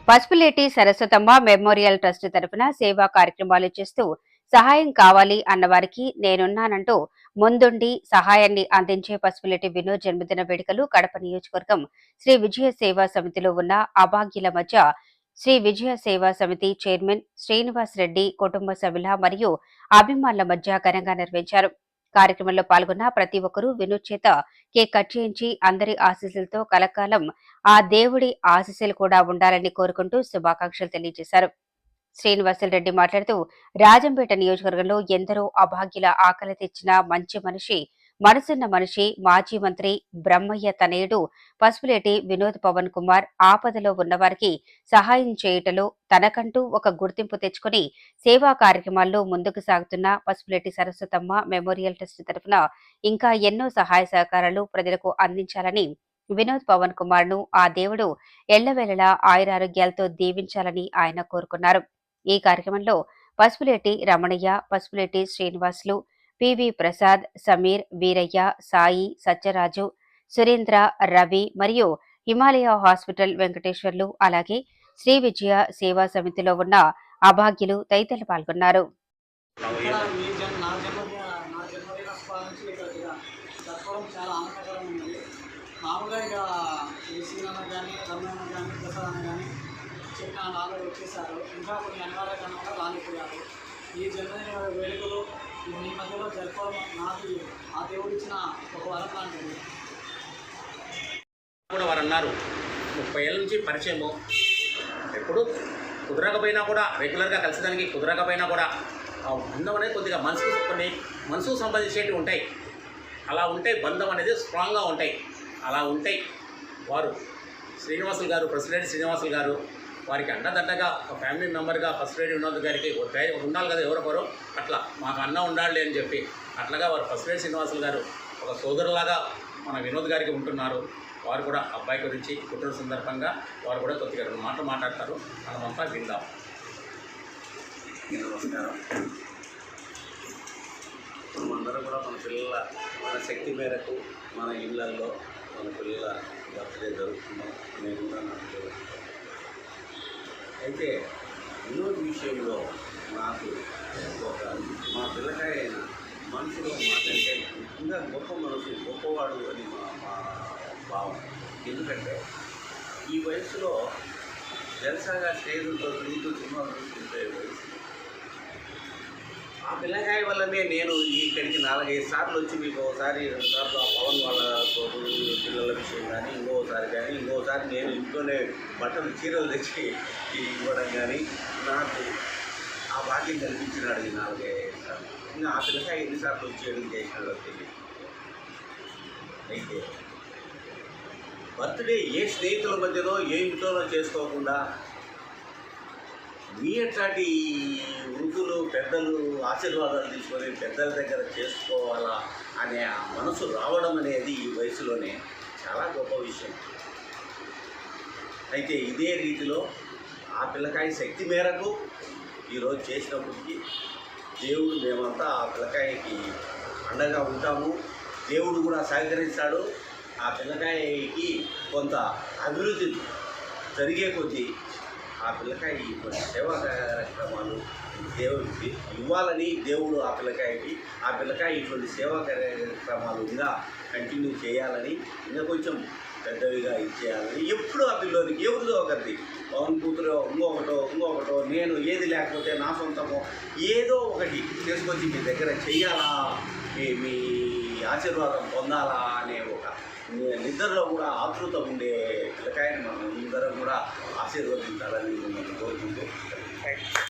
Pasupuleti Saraswatamma memorial trust తరఫున సేవా కార్యక్రమాలు చేస్తూ సహాయం కావాలి అన్నవారికి నేనున్నానంటూ ముందుండి సహాయాన్ని అందించే పసుపులేటి వినోద్ జన్మదిన వేడుకలు కడప నియోజకవర్గం శ్రీ విజయ సేవా సమితిలో ఉన్న అభాగ్యుల మధ్య శ్రీ విజయ సేవా సమితి చైర్మన్ శ్రీనివాస్ రెడ్డి కుటుంబ సభ్యుల మరియు అభిమానుల మధ్య ఘనంగా నిర్వహించారు. కార్యక్రమంలో పాల్గొన్న ప్రతి ఒక్కరూ వినోద్ చేత కేక్ కట్ చేయించి అందరి ఆశీస్సులతో కలకాలం ఆ దేవుడి ఆశీస్సులు కూడా ఉండాలని కోరుకుంటూ శుభాకాంక్షలు తెలియజేశారు. శ్రీనివాసులరెడ్డి మాట్లాడుతూ రాజంపేట నియోజకవర్గంలో ఎందరో అభాగ్యుల ఆకలి తెచ్చిన మంచి మనిషి, మనసున్న మనిషి మాజీ మంత్రి బ్రహ్మయ్య తనయుడు పసుపులేటి వినోద్ పవన్ కుమార్ ఆపదలో ఉన్నవారికి సహాయం చేయటంలో తనకంటూ ఒక గుర్తింపు తెచ్చుకుని సేవా కార్యక్రమాల్లో ముందుకు సాగుతున్న పసుపులేటి సరస్వతమ్మ మెమోరియల్ ట్రస్ట్ తరఫున ఇంకా ఎన్నో సహాయ సహకారాలు ప్రజలకు అందించాలని వినోద్ పవన్ కుమార్ ను ఆ దేవుడు ఎల్లవేళలా ఆయురారోగ్యాలతో దీవించాలని ఆయన కోరుకున్నారు. ఈ కార్యక్రమంలో పసుపులేటి రమణయ్య, పసుపులేటి శ్రీనివాసులు, పివి ప్రసాద్, సమీర్, వీరయ్య, సాయి, సత్యరాజు, సురేంద్ర, రవి మరియు హిమాలయ హాస్పిటల్ వెంకటేశ్వర్లు అలాగే శ్రీ విజయ సేవా సమితిలో ఉన్న అభాగ్యులు తదితరులు పాల్గొన్నారు. మామూలుగా ఇక ఏసీలన్న కానీ రమ్యన్న కానీ ప్రసాద్ కానీ చెప్పిన ఆల్రెడీ వచ్చేసారు. ఇంకా కొన్ని అనివార్య కారణంగా రాలిపోయారు. ఈ జన్మదిన వేడుకలు మీ మధ్యలో జరుపుకోవడం నాకు ఆ దేవుడు ఇచ్చిన ఒక వరం లాంటిది. కూడా వారు అన్నారు 30 ఏళ్ళ నుంచి పరిచయము, ఎప్పుడు కుదరకపోయినా కూడా రెగ్యులర్గా కలిసేదానికి కుదరకపోయినా కూడా బంధం అనేది కొద్దిగా మనసుకు సంబంధించేవి ఉంటాయి. అలా ఉంటే బంధం అనేది స్ట్రాంగ్గా ఉంటాయి. అలా ఉంటాయి. వారు శ్రీనివాసులు గారు, ప్రెసిడెంట్ శ్రీనివాసులు గారు వారికి అండదండగా ఒక ఫ్యామిలీ మెంబర్గా పసుపులేటి వినోద్ గారికి ఉండాలి కదా ఎవరొకరు, అట్లా మాకు అన్న ఉండాలి అని చెప్పి అట్లాగా వారు పసుపులేటి శ్రీనివాసులు గారు ఒక సోదరులాగా మన వినోద్ గారికి ఉంటున్నారు. వారు కూడా అబ్బాయి గురించి పుట్టిన సందర్భంగా వారు కూడా కొద్దిగా 2 మాటలు మాట్లాడతారు. మనమంతా విందాం. నమస్కారం. మనమందరం కూడా మన శక్తి మేరకు మన ఇళ్లలో మన పిల్లల బర్త్డే జరుగుతున్నాం. నేను కూడా నాకు అయితే వినోద్ విషయంలో నాకు ఒక మా పిల్లకాయ అయిన మనసులో మాకంటే ఇంకా గొప్ప మనసు గొప్పవాడు అని మా భావం. ఎందుకంటే ఈ వయసులో జలసాగా స్టేజ్తో తిరుగుతూ సినిమాలు చూస్తుంటే వయసు ఆ పిల్లకాయ వల్లనే నేను ఇక్కడికి 4-5 సార్లు వచ్చి మీకు ఒకసారి 2 సార్లు ఆ పవన్ వాళ్ళ పిల్లల విషయం కానీ ఇంకోసారి నేను ఇంట్లోనే బట్టలు చీరలు తెచ్చి ఇవ్వడం కానీ నాకు ఆ భాగ్యం కల్పించినాడు ఈ 4-5 సార్లు. ఇంకా ఆ పిల్లకాయ ఎన్నిసార్లు వచ్చి ఎదురు చేసినాడో తెలియదు. అయితే బర్త్డే ఏ స్నేహితుల మధ్యనో ఏ ఇంట్లోనో చేసుకోకుండా మీ అట్లాంటి వృద్ధులు పెద్దలు ఆశీర్వాదాలు తీసుకొని పెద్దల దగ్గర చేసుకోవాలా అనే ఆ మనసు రావడం అనేది ఈ వయసులోనే చాలా గొప్ప విషయం. అయితే ఇదే రీతిలో ఆ పిల్లకాయ శక్తి మేరకు ఈరోజు చేసినప్పటికీ దేవుడు మేమంతా ఆ పిల్లకాయకి అండగా ఉంటాము. దేవుడు కూడా సహకరిస్తాడు. ఆ పిల్లకాయకి కొంత అభివృద్ధి జరిగే కొద్దీ ఆ పిల్లకాయ కొన్ని సేవా కార్యక్రమాలు దేవుడికి ఇవ్వాలని దేవుడు ఆ పిల్లకాయ ఇటువంటి సేవా కార్యక్రమాలు ఇంకా కంటిన్యూ చేయాలని, ఇంకా కొంచెం పెద్దవిగా ఇచ్చేయాలని ఎప్పుడు ఆ పిల్లోనికి ఎవరిదో ఒకరిది పవన్ కూతురు ఇంకొకటో నేను ఏది లేకపోతే నా సొంతమో ఏదో ఒకటి తీసుకొచ్చి మీ దగ్గర చెయ్యాలా, మీ ఆశీర్వాదం పొందాలా అనే ఒక నిద్రలో కూడా ఆతృత ఉండే పిల్లకాయని మనం అందరం కూడా ఆశీర్వదించాలని మనం కోరుకుంటూ